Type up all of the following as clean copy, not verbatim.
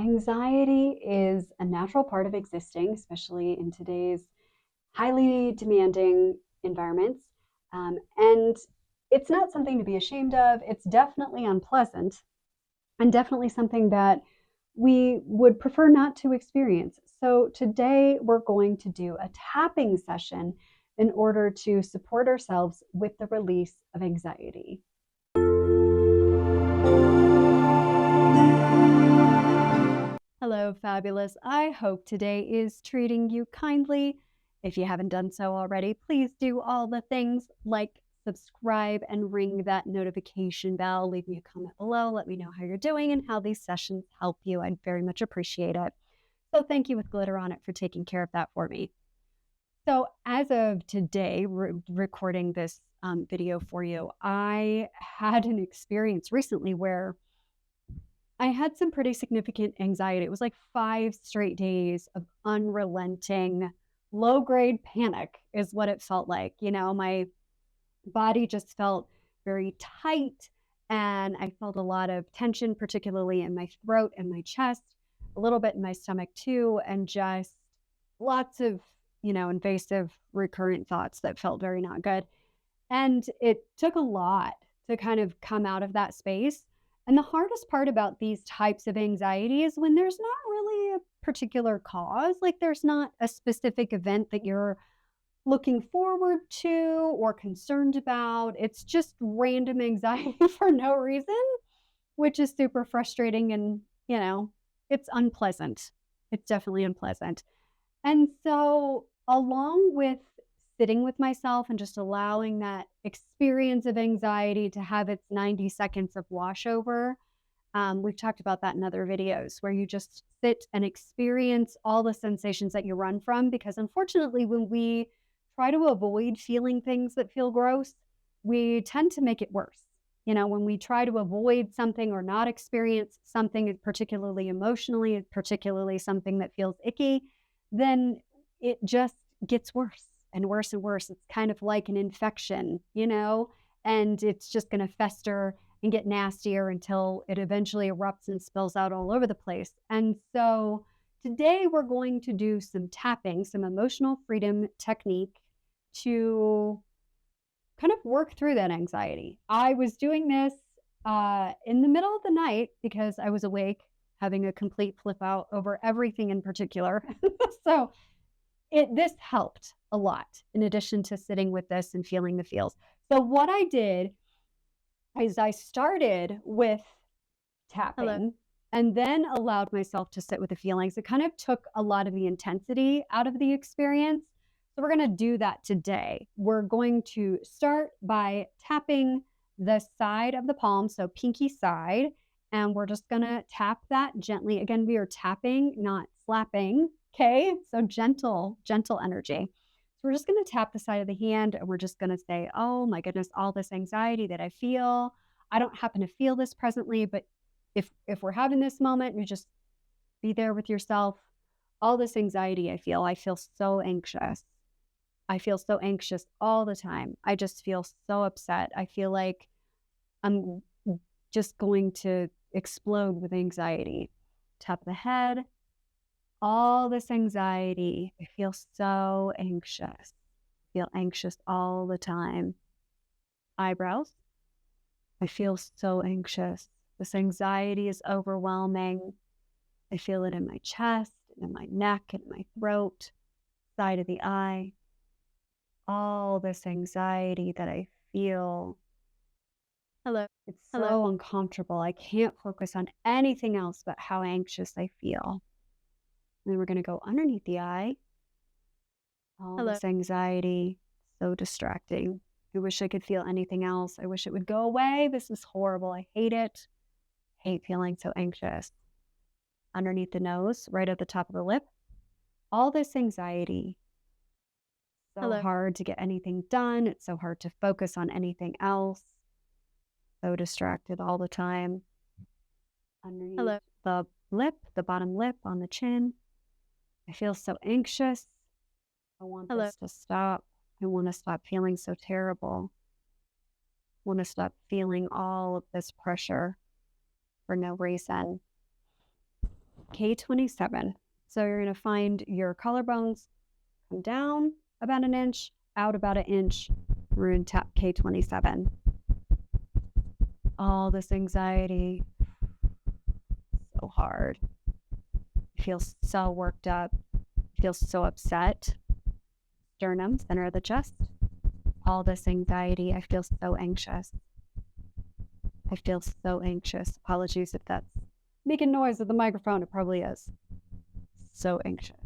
Anxiety is a natural part of existing, especially in today's highly demanding environments. And it's not something to be ashamed of. It's definitely unpleasant and definitely something that we would prefer not to experience. So, today we're going to do a tapping session in order to support ourselves with the release of anxiety. Hello, fabulous. I hope today is treating you kindly. If you haven't done so already, please do all the things like subscribe and ring that notification bell. Leave me a comment below. Let me know how you're doing and how these sessions help you. I'd very much appreciate it. So, thank you with glitter on it for taking care of that for me. So, as of today, recording this video for you, I had an experience recently where I had some pretty significant anxiety. It was like 5 straight days of unrelenting, low-grade panic is what it felt like. My body just felt very tight, and I felt a lot of tension, particularly in my throat and my chest, a little bit in my stomach too, and just lots of, invasive recurrent thoughts that felt very not good. And it took a lot to kind of come out of that space. And the hardest part about these types of anxiety is when there's not really a particular cause, like there's not a specific event that you're looking forward to or concerned about. It's just random anxiety for no reason, which is super frustrating and, it's unpleasant. It's definitely unpleasant. And so, along with sitting with myself and just allowing that experience of anxiety to have its 90 seconds of washover, we've talked about that in other videos where you just sit and experience all the sensations that you run from. Because unfortunately, when we try to avoid feeling things that feel gross, we tend to make it worse. When we try to avoid something or not experience something, particularly emotionally, particularly something that feels icky, then it just gets worse and worse and worse. It's kind of like an infection, and it's just going to fester and get nastier until it eventually erupts and spills out all over the place. And so today we're going to do some tapping, some emotional freedom technique to kind of work through that anxiety. I was doing this in the middle of the night because I was awake, having a complete flip out over everything in particular. So this helped a lot in addition to sitting with this and feeling the feels. So what I did is I started with tapping. Hello. And then allowed myself to sit with the feelings. It kind of took a lot of the intensity out of the experience. So we're going to do that today. We're going to start by tapping the side of the palm, so pinky side, and we're just going to tap that gently. Again, we are tapping, not slapping. Okay, so gentle energy. So we're just going to tap the side of the hand, and we're just going to say, oh my goodness, all this anxiety that I feel. I don't happen to feel this presently, but if we're having this moment, you just be there with yourself. All this anxiety I feel so anxious. I feel so anxious all the time. I just feel so upset. I feel like I'm just going to explode with anxiety. Tap the head. All this anxiety. I feel so anxious. I feel anxious all the time. Eyebrows. I feel so anxious. This anxiety is overwhelming. I feel it in my chest, and in my neck, and in my throat, side of the eye. All this anxiety that I feel. Hello. It's so uncomfortable. I can't focus on anything else but how anxious I feel. And then we're going to go underneath the eye. All this anxiety, so distracting. I wish I could feel anything else. I wish it would go away. This is horrible. I hate it. Hate feeling so anxious. Underneath the nose, right at the top of the lip. All this anxiety. So hard to get anything done. It's so hard to focus on anything else. So distracted all the time. Underneath the lip, the bottom lip on the chin. I feel so anxious. I want this to stop. I want to stop feeling so terrible. I want to stop feeling all of this pressure for no reason. K27. So you're going to find your collarbones come down about an inch, out about an inch. We're going to tap K27. All this anxiety, so hard. I feel so worked up. I feel so upset. Sternum, center of the chest. All this anxiety. I feel so anxious. I feel so anxious. Apologies if that's making noise with the microphone. It probably is. So anxious.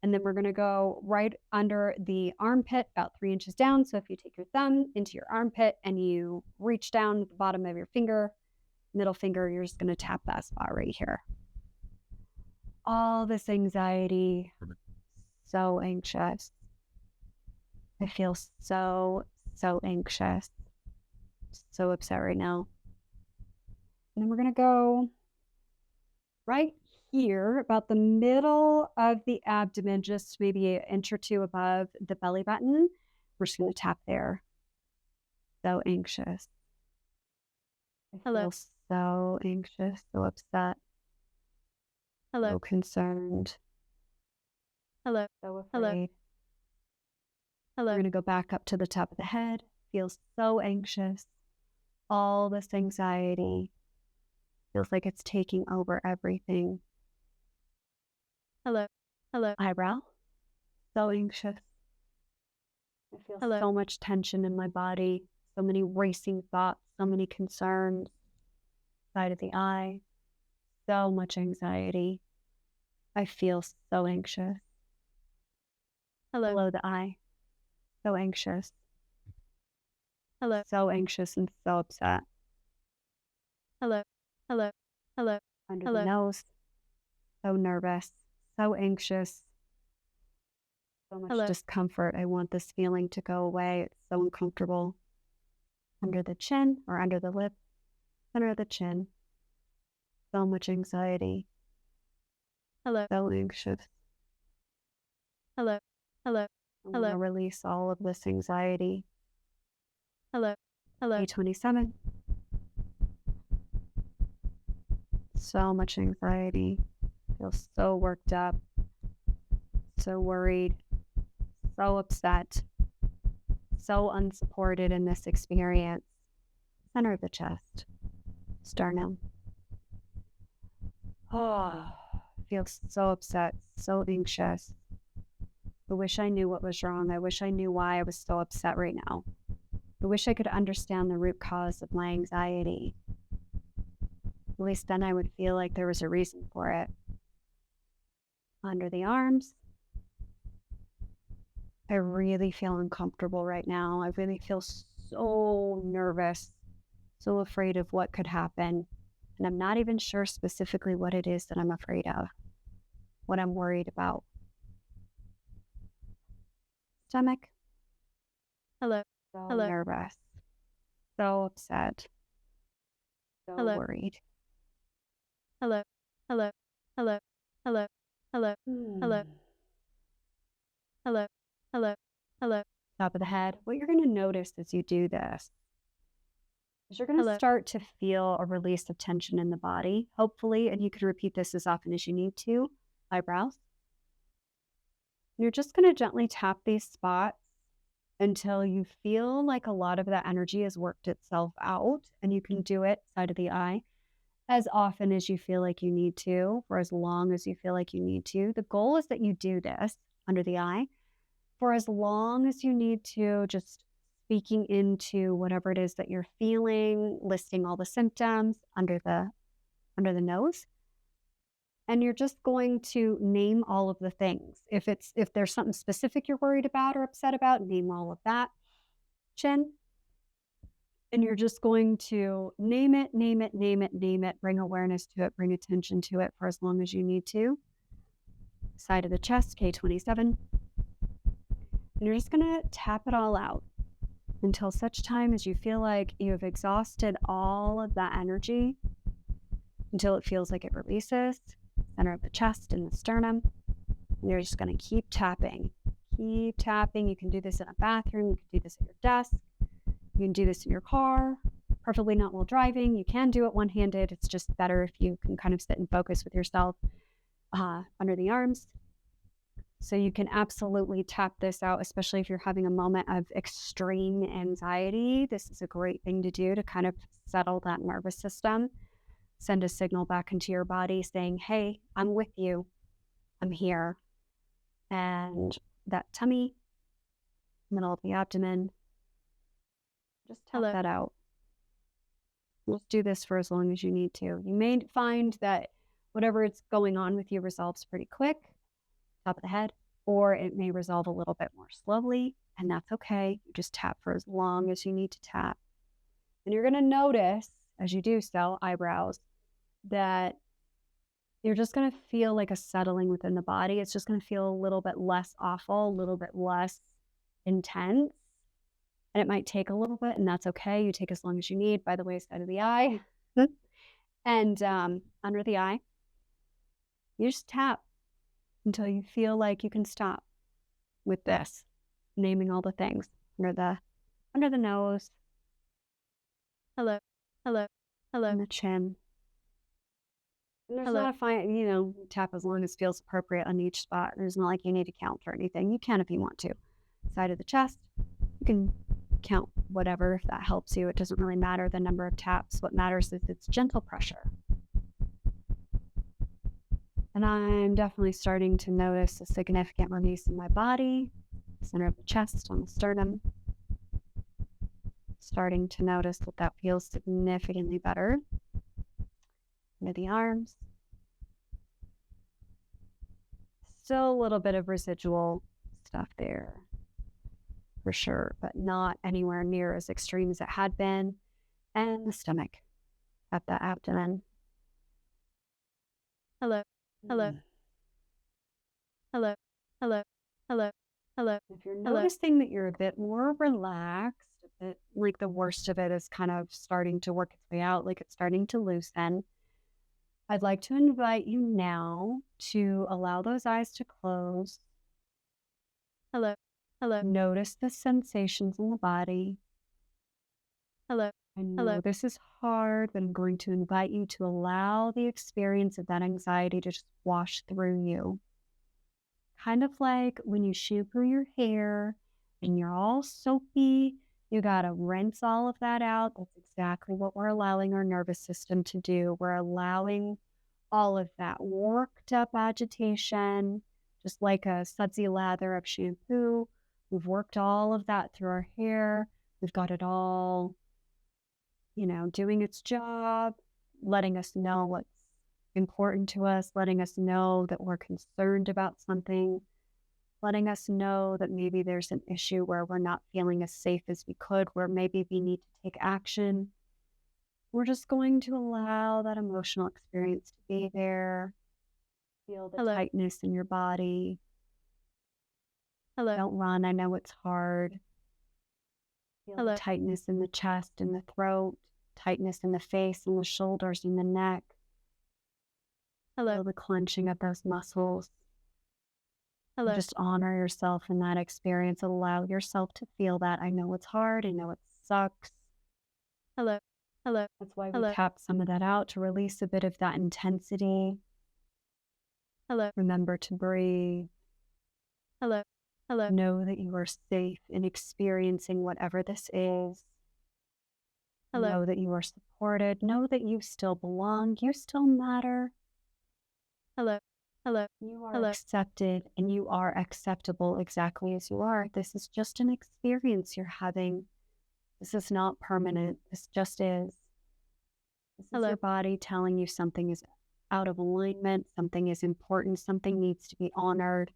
And then we're going to go right under the armpit, about 3 inches down. So if you take your thumb into your armpit and you reach down at the bottom of your finger, middle finger, you're just going to tap that spot right here. All this anxiety, so anxious. I feel so anxious, so upset right now. And then we're going to go right here, about the middle of the abdomen, just maybe an inch or two above the belly button. We're just going to tap there. So anxious. I feel so anxious, so upset. So concerned. So afraid. We're going to go back up to the top of the head. Feel so anxious. All this anxiety. Feels like it's taking over everything. Eyebrow. So anxious. I feel so much tension in my body. So many racing thoughts. So many concerns. Side of the eye. So much anxiety. I feel so anxious. Below the eye. So anxious. So anxious and so upset. Under the nose. So nervous. So anxious. So much discomfort. I want this feeling to go away. It's so uncomfortable. Under the chin or under the lip. Center of the chin. So much anxiety. So anxious. I want to release all of this anxiety. A27. So much anxiety. Feel so worked up. So worried. So upset. So unsupported in this experience. Center of the chest. Sternum. Oh, feel so upset, so anxious. I wish I knew what was wrong. I wish I knew why I was so upset right now. I wish I could understand the root cause of my anxiety. At least then I would feel like there was a reason for it. Under the arms. I really feel uncomfortable right now. I really feel so nervous, so afraid of what could happen. And I'm not even sure specifically what it is that I'm afraid of, what I'm worried about. Stomach. So nervous. So upset. So worried. Top of the head. What you're going to notice as you do this is you're going to start to feel a release of tension in the body, hopefully, and you can repeat this as often as you need to. Eyebrows. And you're just going to gently tap these spots until you feel like a lot of that energy has worked itself out, and you can do it side of the eye as often as you feel like you need to, for as long as you feel like you need to. The goal is that you do this under the eye for as long as you need to, just speaking into whatever it is that you're feeling, listing all the symptoms under the nose. And you're just going to name all of the things. If there's something specific you're worried about or upset about, name all of that. Chin. And you're just going to name it, bring awareness to it, bring attention to it for as long as you need to. Side of the chest, K27. And you're just going to tap it all out until such time as you feel like you have exhausted all of that energy, until it feels like it releases. Center of the chest and the sternum. And you're just going to keep tapping. Keep tapping. You can do this in a bathroom. You can do this at your desk. You can do this in your car, preferably not while driving. You can do it one-handed. It's just better if you can kind of sit and focus with yourself. under the arms. So you can absolutely tap this out, especially if you're having a moment of extreme anxiety. This is a great thing to do to kind of settle that nervous system, send a signal back into your body saying, hey, I'm with you, I'm here. And that tummy, middle of the abdomen, just tap that out. Just do this for as long as you need to. You may find that whatever is going on with you resolves pretty quick, top of the head, or it may resolve a little bit more slowly, and that's okay. You just tap for as long as you need to tap. And you're going to notice as you do so, eyebrows, that you're just going to feel like a settling within the body. It's just going to feel a little bit less awful, a little bit less intense. And it might take a little bit, and that's okay. You take as long as you need by the wayside of the eye. And under the eye, you just tap until you feel like you can stop with this, naming all the things under the nose, and the chin. And there's not a fine, tap as long as feels appropriate on each spot. There's not like you need to count or anything. You can if you want to. Side of the chest, you can count whatever if that helps you. It doesn't really matter the number of taps. What matters is it's gentle pressure. And I'm definitely starting to notice a significant release in my body, center of the chest, on the sternum. Starting to notice that feels significantly better. Under the arms. Still a little bit of residual stuff there, for sure, but not anywhere near as extreme as it had been. And the stomach, at the abdomen. If you're noticing that you're a bit more relaxed, a bit like the worst of it is kind of starting to work its way out, like it's starting to loosen, I'd like to invite you now to allow those eyes to close. Notice the sensations in the body. I know this is hard, but I'm going to invite you to allow the experience of that anxiety to just wash through you. Kind of like when you shampoo your hair and you're all soapy, you got to rinse all of that out. That's exactly what we're allowing our nervous system to do. We're allowing all of that worked up agitation, just like a sudsy lather of shampoo. We've worked all of that through our hair. We've got it all, doing its job, letting us know what's important to us, letting us know that we're concerned about something, letting us know that maybe there's an issue where we're not feeling as safe as we could, where maybe we need to take action. We're just going to allow that emotional experience to be there. Feel the tightness in your body. Don't run. I know it's hard. Feel the tightness in the chest and the throat, tightness in the face and the shoulders and the neck. Feel the clenching of those muscles. Just honor yourself in that experience. Allow yourself to feel that. I know it's hard. I know it sucks. That's why we tap some of that out to release a bit of that intensity. Remember to breathe. Know that you are safe in experiencing whatever this is. Know that you are supported. Know that you still belong. You still matter. You are accepted and you are acceptable exactly as you are. This is just an experience you're having. This is not permanent. This just is. This is your body telling you something is out of alignment, something is important, something needs to be honored.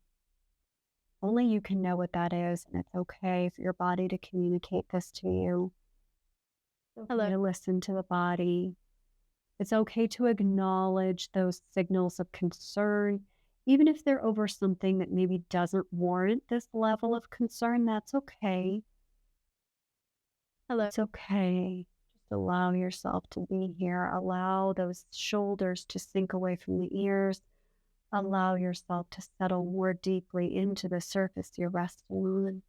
Only you can know what that is, and it's okay for your body to communicate this to you. It's okay to listen to the body. It's okay to acknowledge those signals of concern, even if they're over something that maybe doesn't warrant this level of concern. That's okay. It's okay. Just allow yourself to be here. Allow those shoulders to sink away from the ears. Allow yourself to settle more deeply into the surface you're resting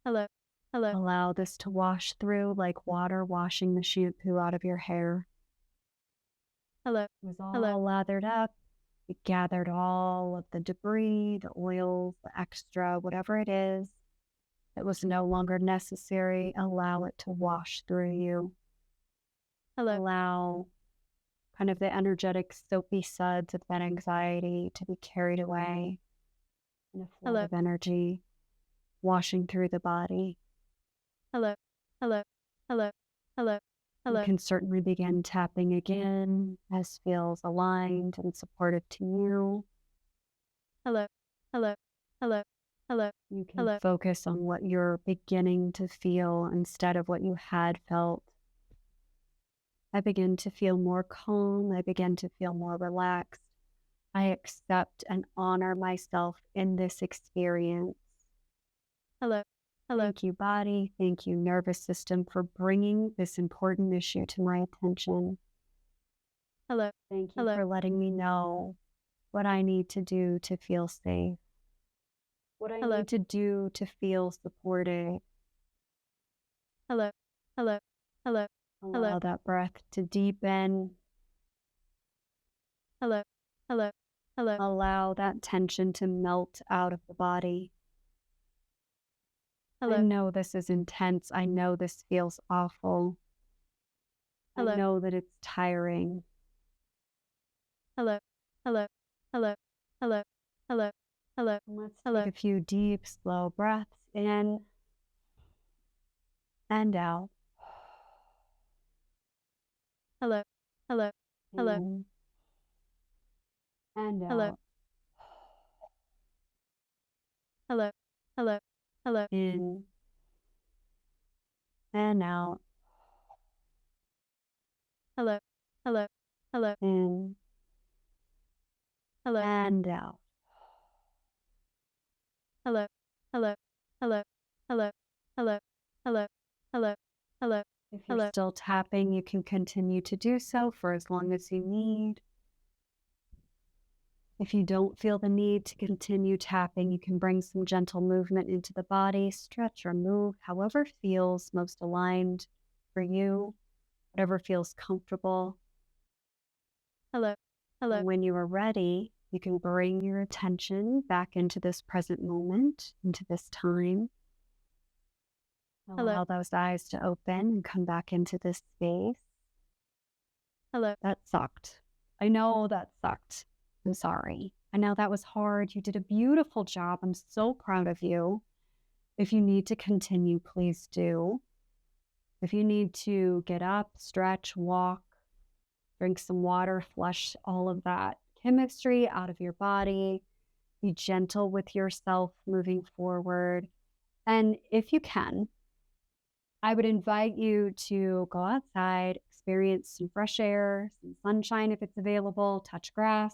on. Allow this to wash through like water washing the shampoo out of your hair. It was all lathered up. You gathered all of the debris, the oils, the extra, whatever it is that was no longer necessary. Allow it to wash through you. Allow kind of the energetic soapy suds of that anxiety to be carried away in a flood of energy washing through the body. You can certainly begin tapping again as feels aligned and supportive to you. You can focus on what you're beginning to feel instead of what you had felt. I begin to feel more calm. I begin to feel more relaxed. I accept and honor myself in this experience. Thank you, body. Thank you, nervous system, for bringing this important issue to my attention. Thank you for letting me know what I need to do to feel safe, what I need to do to feel supported. Allow that breath to deepen. Allow that tension to melt out of the body. I know this is intense. I know this feels awful. I know that it's tiring. Let's take a few deep, slow breaths in and out. In and out. In and out. In and out. If you're still tapping, you can continue to do so for as long as you need. If you don't feel the need to continue tapping, you can bring some gentle movement into the body, stretch or move, however feels most aligned for you, whatever feels comfortable. And when you are ready, you can bring your attention back into this present moment, into this time. Allow those eyes to open and come back into this space. That sucked. I know that sucked. I'm sorry. I know that was hard. You did a beautiful job. I'm so proud of you. If you need to continue, please do. If you need to get up, stretch, walk, drink some water, flush all of that chemistry out of your body. Be gentle with yourself moving forward. And if you can, I would invite you to go outside, experience some fresh air, some sunshine if it's available, touch grass,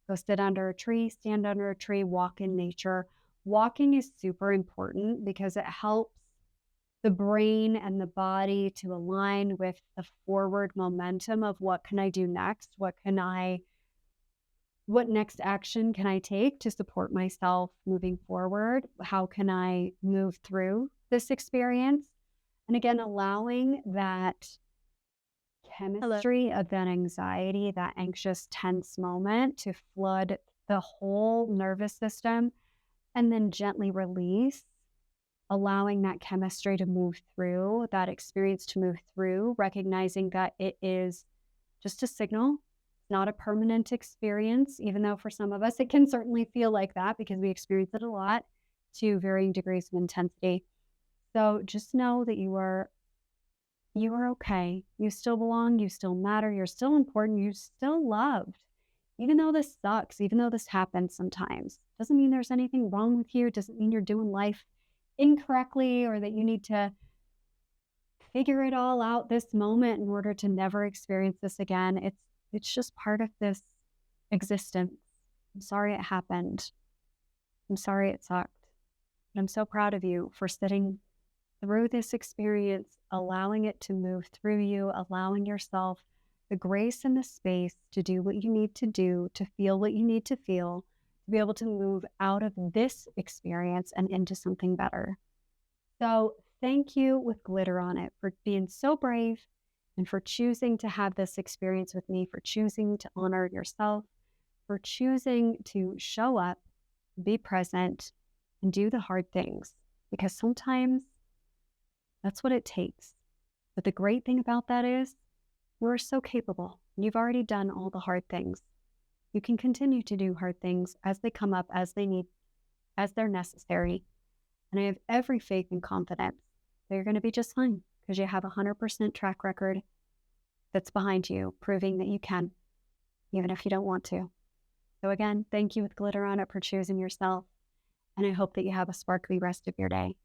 go sit under a tree, stand under a tree, walk in nature. Walking is super important because it helps the brain and the body to align with the forward momentum of what can I do next? What next action can I take to support myself moving forward? How can I move through this experience? And again, allowing that chemistry of that anxiety, that anxious, tense moment to flood the whole nervous system and then gently release, allowing that chemistry to move through, that experience to move through, recognizing that it is just a signal, not a permanent experience, even though for some of us it can certainly feel like that because we experience it a lot to varying degrees of intensity. So just know that you are okay. You still belong. You still matter. You're still important. You're still loved. Even though this sucks, even though this happens sometimes, doesn't mean there's anything wrong with you. Doesn't mean you're doing life incorrectly or that you need to figure it all out this moment in order to never experience this again. It's just part of this existence. I'm sorry it happened. I'm sorry it sucked. But I'm so proud of you for sitting through this experience, allowing it to move through you, allowing yourself the grace and the space to do what you need to do, to feel what you need to feel, to be able to move out of this experience and into something better. So thank you with glitter on it for being so brave and for choosing to have this experience with me, for choosing to honor yourself, for choosing to show up, be present, and do the hard things, because sometimes that's what it takes. But the great thing about that is we're so capable. You've already done all the hard things. You can continue to do hard things as they come up, as they need, as they're necessary. And I have every faith and confidence that you're going to be just fine because you have a 100% track record that's behind you, proving that you can, even if you don't want to. So again, thank you with glitter on it for choosing yourself. And I hope that you have a sparkly rest of your day.